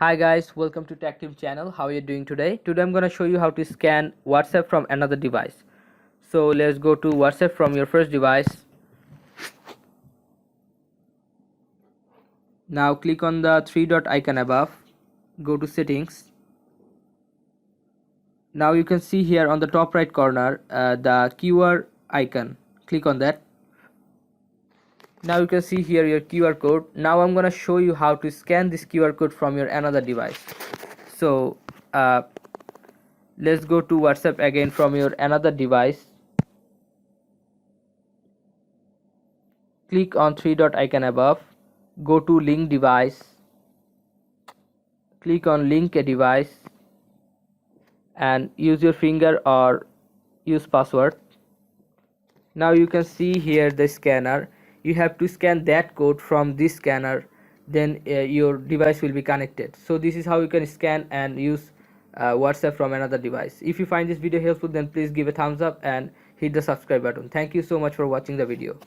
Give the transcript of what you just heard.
Hi guys, welcome to Tech Team channel. How are you doing today? Today I'm going to show you how to scan WhatsApp from another device. So let's go to WhatsApp from your first device. Now click on the three dot icon above. Go to settings. Now you can see here on the top right corner the QR icon. Click on that. Now you can see here your QR code. Now I'm going to show you how to scan this QR code from your another device. So let's go to WhatsApp again from your another device. Click on three dot icon above. Go to link device. Click on link a device and use your finger or use password. Now you can see here the scanner. You have to scan that code from this scanner, then your device will be connected. So this is how you can scan and use WhatsApp from another device. If you find this video helpful, then please give a thumbs up and hit the subscribe button. Thank you so much for watching the video.